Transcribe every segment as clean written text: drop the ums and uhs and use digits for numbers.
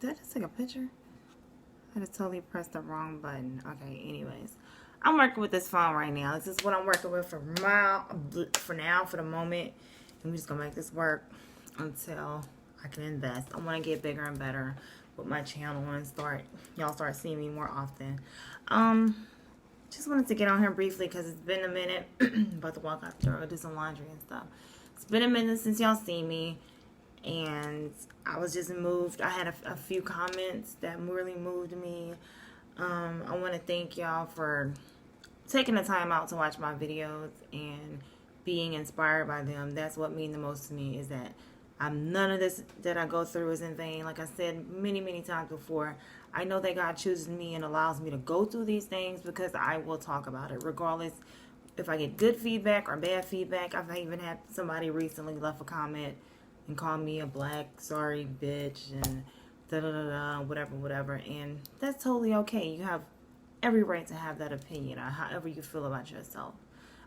Did I just take a picture? I just totally pressed the wrong button. Okay, anyways. I'm working with this phone right now. This is what I'm working with for now, for the moment. And we're just going to make this work until I can invest. I want to get bigger and better with my channel and y'all start seeing me more often. Just wanted to get on here briefly because it's been a minute. About to walk out the door, do some laundry and stuff. It's been a minute since y'all seen me. And I was just moved. I had a few comments that really moved me. I want to thank y'all for taking the time out to watch my videos and being inspired by them. That's what means the most to me, is that none of this that I go through is in vain. Like I said many times before, I know that God chooses me and allows me to go through these things because I will talk about it regardless if I get good feedback or bad feedback. I've even had somebody recently left a comment and call me a black sorry bitch and whatever, and that's totally okay. You have every right to have that opinion on however you feel about yourself.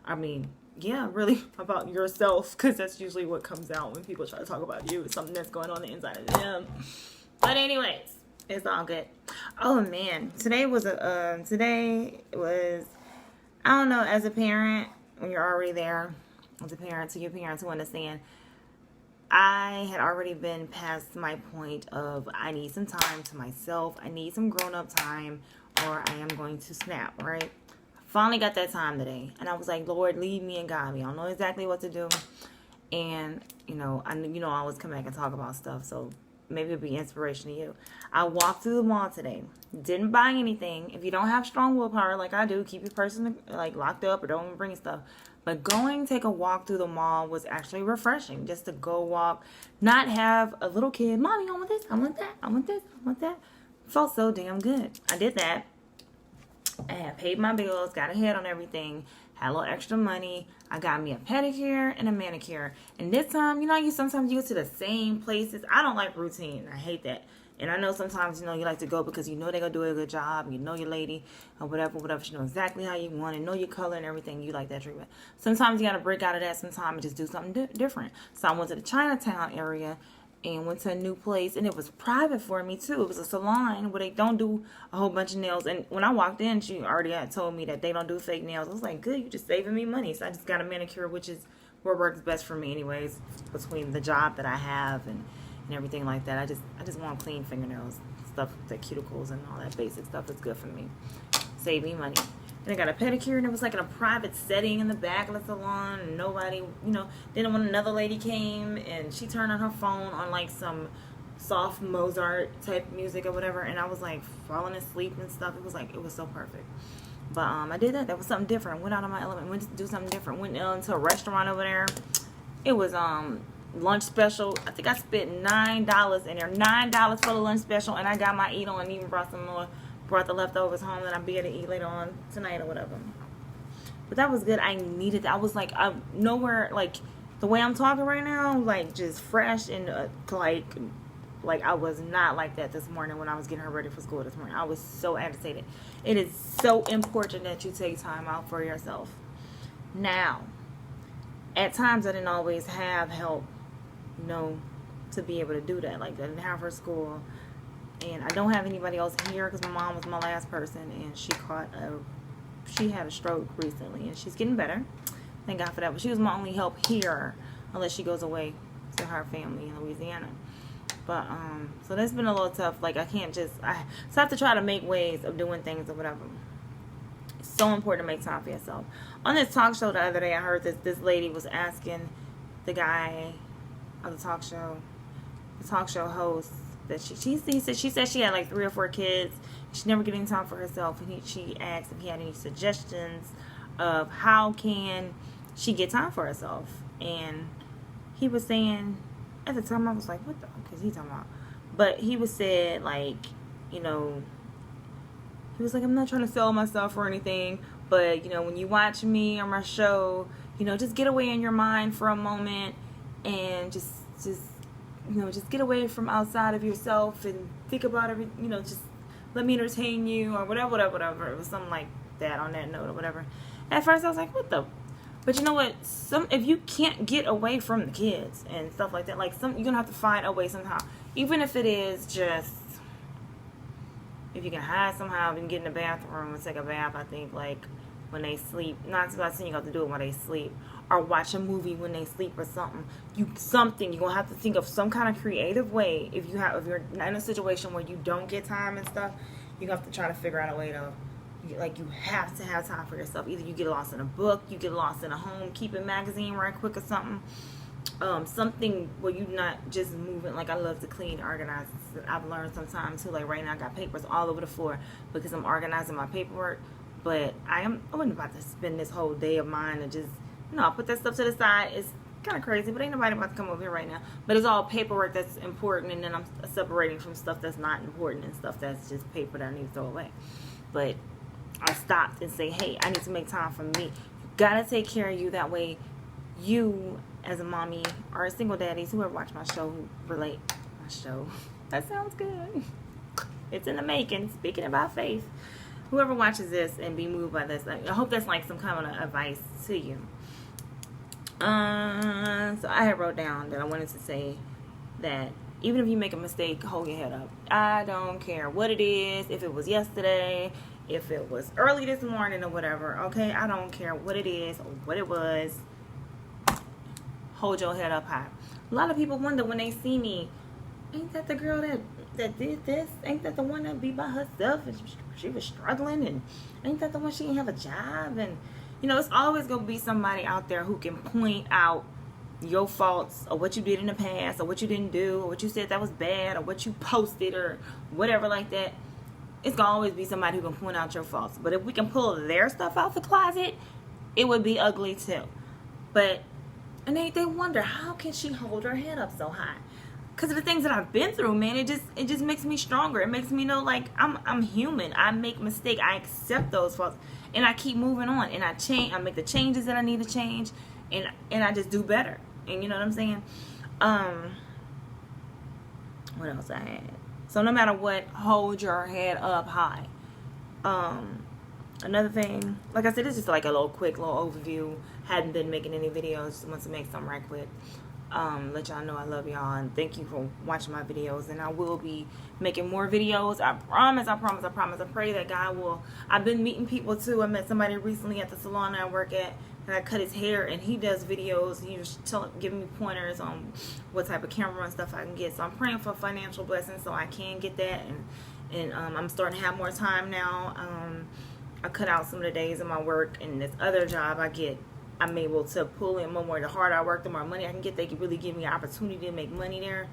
I mean, yeah, really about yourself, because that's usually what comes out when people try to talk about you. It's something that's going on the inside of them. But anyways, it's all good. Oh man, today was I don't know, as a parent, when you're already there, as a parent to your parents who understand, I had already been past my point of I need some time to myself. I need some grown-up time or I am going to snap, right? I finally got that time today. And I was like, Lord, lead me and guide me. I don't know exactly what to do. And, I always come back and talk about stuff. So maybe it'll be inspiration to you. I walked through the mall today. Didn't buy anything. If you don't have strong willpower like I do, keep your person locked up or don't bring stuff. But take a walk through the mall was actually refreshing. Just to go walk, not have a little kid, Mommy, I want this, I want that, I want this, I want that. Felt so damn good. I did that. I had paid my bills, got ahead on everything, had a little extra money. I got me a pedicure and a manicure. And this time, sometimes you go to the same places. I don't like routine. I hate that. And I know sometimes, you like to go because you know they're going to do a good job. You know your lady or whatever. She know exactly how you want it. Know your color and everything. You like that treatment. Sometimes you got to break out of that sometime and just do something different. So I went to the Chinatown area and went to a new place. And it was private for me, too. It was a salon where they don't do a whole bunch of nails. And when I walked in, she already had told me that they don't do fake nails. I was like, good, you're just saving me money. So I just got a manicure, which is what works best for me anyways, between the job that I have and everything like that. I just want clean fingernails, stuff, the cuticles and all that basic stuff is good for me. Save me money. And I got a pedicure, and it was like in a private setting in the back of the salon, and nobody, then when another lady came and she turned on her phone on like some soft Mozart type music or whatever, and I was like falling asleep and stuff. It was so perfect. But I did that. That was something different. Went out of my element. Went to do something different. Went into a restaurant over there. It was lunch special. I think I spent $9 in there. $9 for the lunch special, and I got my eat on and even brought some more. Brought the leftovers home that I'll be able to eat later on tonight or whatever. But that was good. I needed that. I was like, I'm nowhere, like, the way I'm talking right now, like, just fresh and, like I was not like that this morning when I was getting her ready for school this morning. I was so agitated. It is so important that you take time out for yourself. Now, at times I didn't always have help, to be able to do that. Like, I didn't have her school. And I don't have anybody else here because my mom was my last person, and she had a stroke recently, and she's getting better. Thank God for that. But she was my only help here, unless she goes away to her family in Louisiana. But so that's been a little tough. Like, I have to try to make ways of doing things or whatever. It's so important to make time for yourself. On this talk show the other day, I heard this lady was asking the guy of the talk show host, that she said she had like 3 or 4 kids. She never get any time for herself, and she asked if he had any suggestions of how can she get time for herself. And he was saying, at the time I was like, what the fuck is he talking about? But he was said like, he was like, I'm not trying to sell myself or anything, but when you watch me on my show, just get away in your mind for a moment and just get away from outside of yourself and think about everything, just let me entertain you or whatever. It was something like that on that note or whatever. At first I was like, what the? But you know what? If you can't get away from the kids and stuff like that, you're going to have to find a way somehow. Even if it is just if you can hide somehow, you can get in the bathroom and take a bath, I think, like, when they sleep. Not saying you have to do it when they sleep. Or watch a movie when they sleep or something. You're going to have to think of some kind of creative way. If you're in a situation where you don't get time and stuff, you have to try to figure out a way to, like, you have to have time for yourself. Either you get lost in a book, you get lost in a home keeping magazine right quick or something. Something where you're not just moving. Like, I love to clean, organize. I've learned sometimes too, like right now I got papers all over the floor because I'm organizing my paperwork. But I wasn't about to spend this whole day of mine and just, I'll put that stuff to the side. It's kind of crazy, but ain't nobody about to come over here right now. But it's all paperwork that's important, and then I'm separating from stuff that's not important and stuff that's just paper that I need to throw away. But I stopped and say, hey, I need to make time for me. You gotta take care of you. That way, you as a mommy or a single daddies, whoever watch my show, who relate my show, that sounds good. It's in the making. Speaking about faith, whoever watches this and be moved by this, I hope that's like some kind of advice to you. So I had wrote down that I wanted to say that even if you make a mistake, hold your head up. I don't care what it is, if it was yesterday, if it was early this morning or whatever, okay? I don't care what it is or what it was. Hold your head up high. A lot of people wonder when they see me, ain't that the girl that did this? Ain't that the one that be by herself and she was struggling? And ain't that the one she didn't have a job? And it's always going to be somebody out there who can point out your faults or what you did in the past or what you didn't do or what you said that was bad or what you posted or whatever like that. It's going to always be somebody who can point out your faults. But if we can pull their stuff out the closet, it would be ugly too. And they wonder, how can she hold her head up so high? Because of the things that I've been through, man, it just makes me stronger. It makes me know, like, I'm human. I make mistakes. I accept those faults. And I keep moving on. And I change. I make the changes that I need to change. And I just do better. And you know what I'm saying? What else I had? So no matter what, hold your head up high. Another thing, like I said, it's just like a quick little overview. Hadn't been making any videos. Just want to make some right quick. Let y'all know I love y'all and thank you for watching my videos, and I will be making more videos. I promise. I pray that God will. I've been meeting people too. I met somebody recently at the salon I work at, and I cut his hair, and he does videos. He was giving me pointers on what type of camera and stuff I can get. So I'm praying for financial blessings so I can get that, and I'm starting to have more time now. I cut out some of the days of my work, and this other job I'm able to pull in more. The harder I work, the more money I can get. They can really give me an opportunity to make money there.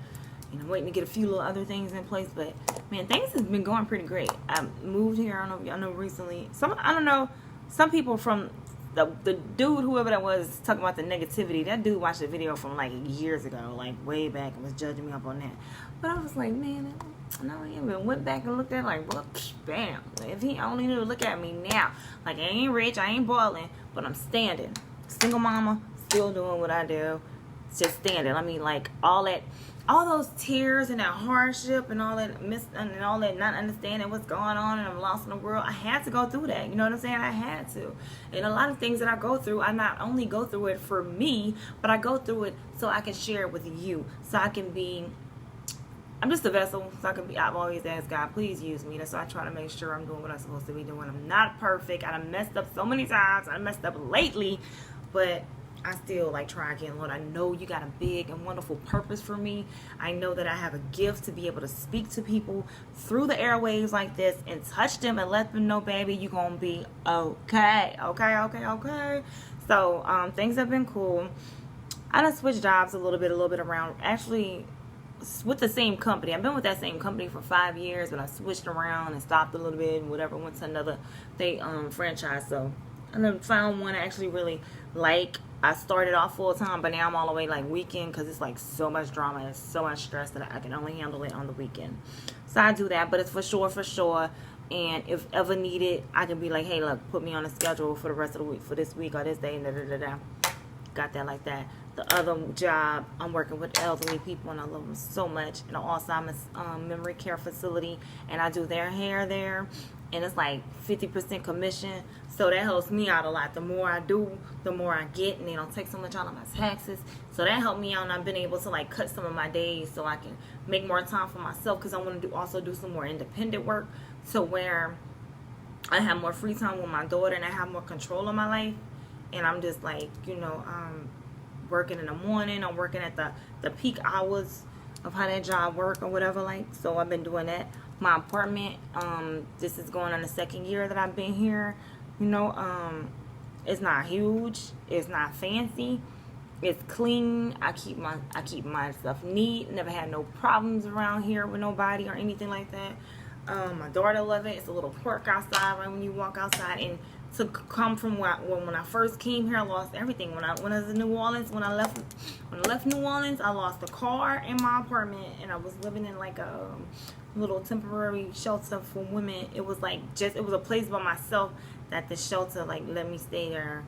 I'm waiting to get a few little other things in place. But, man, things have been going pretty great. I moved here, I don't know if y'all know recently. I don't know, some people from the dude, whoever that was, talking about the negativity. That dude watched a video from, like, years ago, like, way back, and was judging me up on that. But I was like, man, no, he even went back and looked at it like, well, bam. If he only knew to look at me now. Like, I ain't rich, I ain't balling, but I'm standing. Single mama, still doing what I do, just standing. I mean, like, all those tears and that hardship and all that and all that not understanding what's going on and I'm lost in the world. I had to go through that. You know what I'm saying? I had to. And a lot of things that I go through, I not only go through it for me, but I go through it so I can share it with you. So I can be. I'm just a vessel, so I can be. I've always asked God, please use me. So I try to make sure I'm doing what I'm supposed to be doing. I'm not perfect. I done messed up so many times. I done messed up lately. But I still try again. Lord, I know you got a big and wonderful purpose for me. I know that I have a gift to be able to speak to people through the airwaves like this and touch them and let them know, baby, you're going to be okay. Okay. So things have been cool. I done switched jobs a little bit around. Actually, with the same company. I've been with that same company for 5 years, but I switched around and stopped a little bit and whatever, went to another franchise. So I then found one I actually really like. I started off full time, but now I'm all the way weekend because it's so much drama and so much stress that I can only handle it on the weekend. So I do that, but it's for sure. And if ever needed, I can be like, hey, look, put me on a schedule for the rest of the week, for this week or this day, and da-da-da-da. Got that like that. the other job, I'm working with elderly people, and I love them so much, in an Alzheimer's memory care facility, and I do their hair there, and it's like 50% commission, so that helps me out a lot. The more I do, the more I get, and they don't take so much out of my taxes, so that helped me out, and I've been able to like cut some of my days so I can make more time for myself, because I want to also do some more independent work, so where I have more free time with my daughter, and I have more control of my life, and I'm just like, working in the morning, I'm working at the peak hours of how that job work or whatever, like, so I've been doing that. My apartment, this is going on the 2nd year that I've been here, it's not huge, it's not fancy, it's clean, I keep my stuff neat, never had no problems around here with nobody or anything like that. My daughter love it. It's a little park outside right when you walk outside, and to come from when I first came here, I lost everything. When I was in New Orleans, when I left New Orleans, I lost the car and my apartment, and I was living in like a little temporary shelter for women. It was like it was a place by myself that the shelter like let me stay there,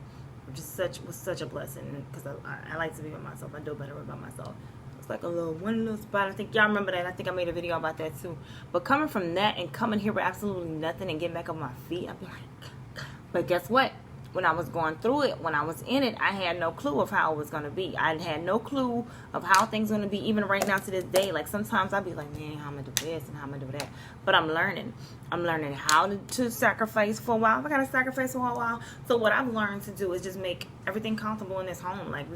which was such a blessing, because I like to be by myself. I do better by myself. It's like one little spot. I think y'all remember that. I think I made a video about that too. But coming from that and coming here with absolutely nothing and getting back on my feet, I'd be like. But guess what? When I was going through it, when I was in it, I had no clue of how it was going to be. I had no clue of how things going to be, even right now to this day. Like, sometimes I'd be like, man, how am I going to do this and how am I going to do that? But I'm learning. I'm learning how to sacrifice for a while. I got to sacrifice for a while. So what I've learned to do is just make everything comfortable in this home. Like,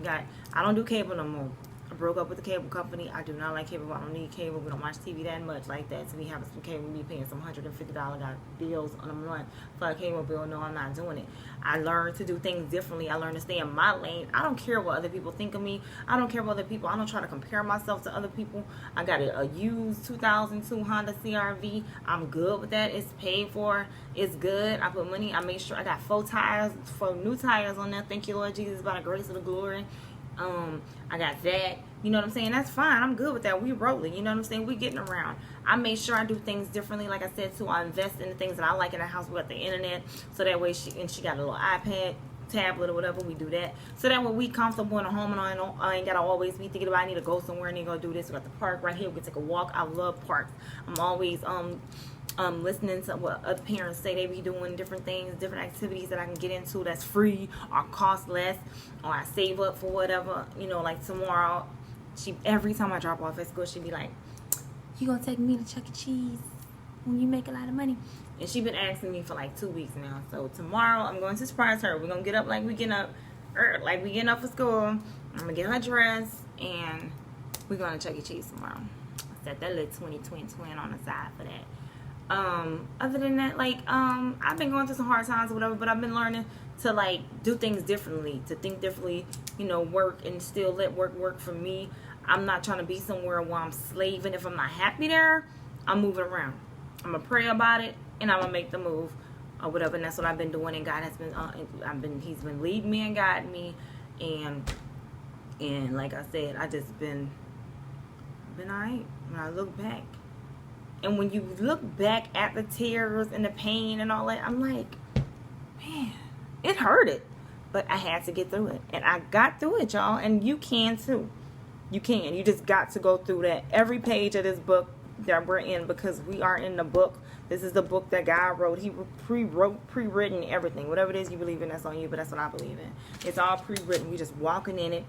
I don't do cable no more. I broke up with the cable company. I do not like cable. I don't need cable. We don't watch TV that much like that. So we have some cable. We paying some $150 bills on a month for a cable bill. No, I'm not doing it. I learned to do things differently. I learned to stay in my lane. I don't care what other people think of me. I don't care what other people. I don't try to compare myself to other people. I got a used 2002 Honda CRV. I'm good with that. It's paid for. It's good. I put money. I make sure I got 4 new tires on there. Thank you, Lord Jesus, by the grace of the glory. I got that, you know what I'm saying? That's fine. I'm good with that. We rolling, you know what I'm saying? We getting around. I made sure I do things differently. Like I said, too, I invest in the things that I like in the house. We got the internet, so that way she got a little iPad, tablet, or whatever. We do that, so that way we comfortable in the home, and I ain't gotta always be thinking about I need to go somewhere and I need to go do this. We got the park right here. We can take a walk. I love parks. I'm always listening to what other parents say they be doing, different things, different activities that I can get into that's free or cost less, or I save up for whatever, like tomorrow, every time I drop off at school, she be like, you gonna take me to Chuck E. Cheese when you make a lot of money? And she been asking me for like 2 weeks now. So tomorrow I'm going to surprise her. We're gonna get up like we getting up for school. I'm gonna get her dress, and we're going to Chuck E. Cheese tomorrow. I set that little 20 on the side for that. Other than that, I've been going through some hard times or whatever, but I've been learning to do things differently, to think differently, work and still let work for me. I'm not trying to be somewhere where I'm slaving. If I'm not happy there, I'm moving around. I'm gonna pray about it, and I'm gonna make the move or whatever. And that's what I've been doing, and God has been he's been leading me and guiding me, and like I said, I just been alright when I look back. And when you look back at the tears and the pain and all that, I'm like, man, it hurted. But I had to get through it. And I got through it, y'all. And you can too. You can. You just got to go through that. Every page of this book that we're in, because we are in the book. This is the book that God wrote. He pre-written everything. Whatever it is you believe in, that's on you. But that's what I believe in. It's all pre-written. We're just walking in it.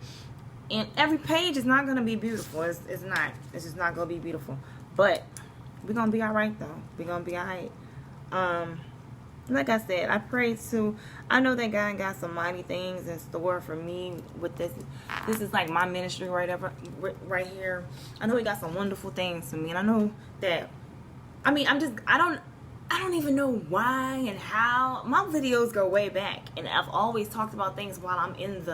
And every page is not going to be beautiful. It's not. It's just not going to be beautiful. But we're going to be all right, though. We're going to be all right. Like I said, I pray to, I know that God got some mighty things in store for me with this. This is like my ministry right here. I know he got some wonderful things for me. And I know that, I don't even know why and how. My videos go way back. And I've always talked about things while I'm in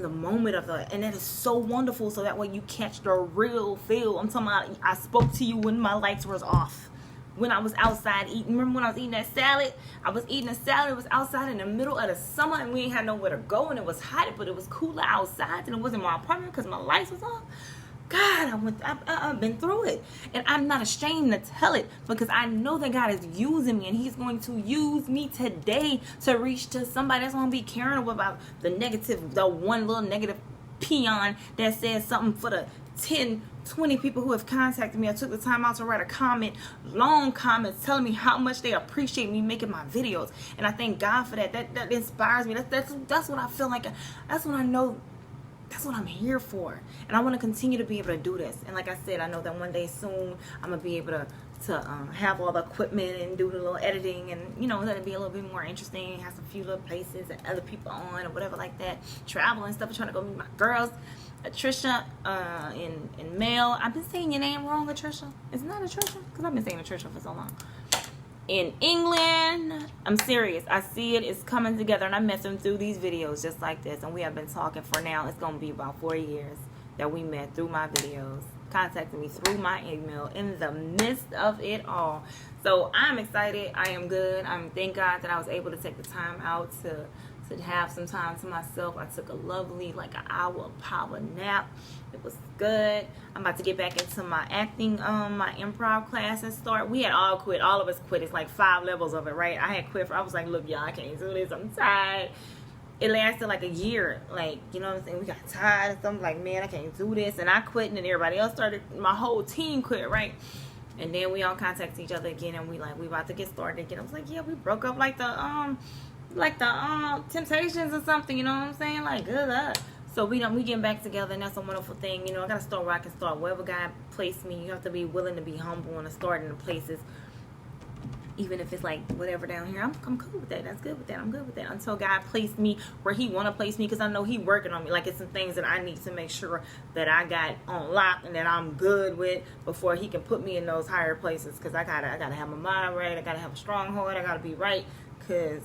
the moment of it, and that is so wonderful, so that way you catch the real feel. I'm talking about, I spoke to you when my lights was off, when I was outside eating. Remember when I was eating that salad? I was eating a salad. It was outside in the middle of the summer, and we ain't had nowhere to go, and it was hot, but it was cooler outside than it was in my apartment because my lights was off. God, I've been through it, and I'm not ashamed to tell it, because I know that God is using me, and he's going to use me today to reach to somebody that's going to be caring about the one little negative peon that says something for the 10, 20 people who have contacted me. I took the time out to write a comment, long comments, telling me how much they appreciate me making my videos. And I thank God for that. That inspires me. That's what I feel like. That's what I know. That's what I'm here for. And I want to continue to be able to do this. And like I said, I know that one day soon I'm going to be able to have all the equipment and do the little editing, and you know, that'll be a little bit more interesting, have some few little places and other people on or whatever like that, travel and stuff. I'm trying to go meet my girls, Atricia in Mel. I've been saying your name wrong, Atricia. It's not Atricia, because I've been saying Atricia for so long. In England, I'm serious. I see it. It's coming together, and I met them through these videos just like this, and we have been talking for now. It's going to be about 4 years that we met through my videos, contacting me through my email in the midst of it all. So I'm excited. I am good. Thank God that I was able to take the time out to have some time to myself. I took a lovely, like an hour power nap. It was good. I'm about to get back into my acting, my improv class and start. We had all quit. All of us quit. It's like 5 levels of it, right? I had quit. I was like, look, y'all, I can't do this. I'm tired. It lasted like a year. Like, you know what I'm saying? We got tired. So I'm like, man, I can't do this. And I quit, and then everybody else started. My whole team quit, right? And then we all contacted each other again, and we about to get started again. I was like, yeah, we broke up like the Temptations or something, you know what I'm saying? Like, good luck. So we getting back together, and that's a wonderful thing. You know, I gotta start where I can start. Wherever God placed me, you have to be willing to be humble and to start in the places, even if it's like whatever down here. I'm cool with that. That's good with that. I'm good with that until God placed me where He want to place me, because I know He working on me. Like, it's some things that I need to make sure that I got on lock and that I'm good with before He can put me in those higher places. Because I gotta have my mind right. I gotta have a strong heart. I gotta be right, because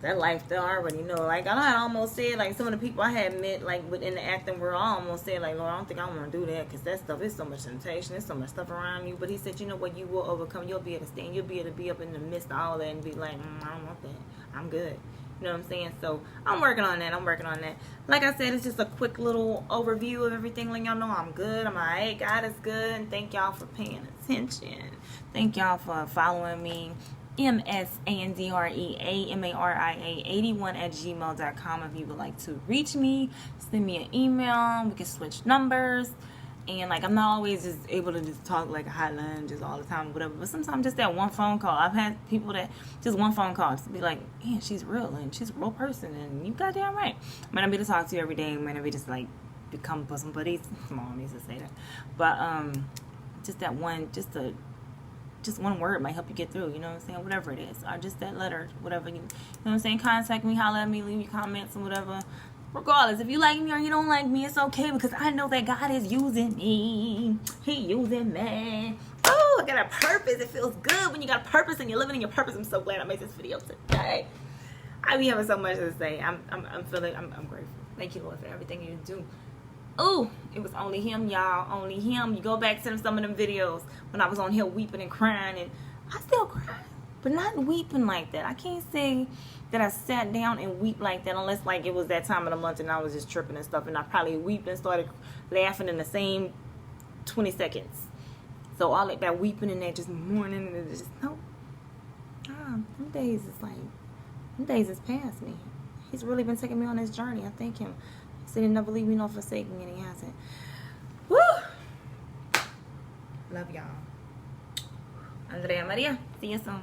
that life, they already know. Like, I had almost said, like, some of the people I had met, like, within the acting world, I almost said, like, Lord, I don't think I want to do that, because that stuff is so much temptation. There's so much stuff around you. But He said, you know what? You will overcome. You'll be able to stand. You'll be able to be up in the midst of all that and be like, I don't want that. I'm good. You know what I'm saying? So I'm working on that. Like I said, it's just a quick little overview of everything. Letting y'all know I'm good. I'm alright. God is good. And thank y'all for paying attention. Thank y'all for following me. MSANDREAMARIA81@gmail.com. If you would like to reach me, send me an email. We can switch numbers. And like, I'm not always just able to just talk like a hotline just all the time or whatever, but sometimes just that one phone call. I've had people that just one phone call to be like, man, she's real and she's a real person, and you goddamn right. I might not be able to talk to you every day. I might not be just like become bosom buddies. Mom needs to say that, but just that one, just one word might help you get through, you know what I'm saying? Whatever it is, or just that letter, whatever, you know what I'm saying? Contact me, holler at me, leave your comments and whatever. Regardless, if you like me or you don't like me, it's okay, because I know that God is using me. He using me. Oh, I got a purpose. It feels good when you got a purpose and you're living in your purpose. I'm so glad I made this video today. I be having so much to say. I'm grateful. Thank you, Lord, for everything you do. Oh, it was only Him, y'all. Only Him. You go back to some of them videos when I was on here weeping and crying, and I still cry, but not weeping like that. I can't say that I sat down and weep like that, unless like it was that time of the month and I was just tripping and stuff, and I probably weeped and started laughing in the same 20 seconds. So all that weeping and that just mourning, and it just, no. Them days is like, them days is past me. He's really been taking me on this journey. I thank Him. He said He'll never leave me nor forsake me, and He hasn't. Woo! Love y'all. Andrea Maria. See you soon.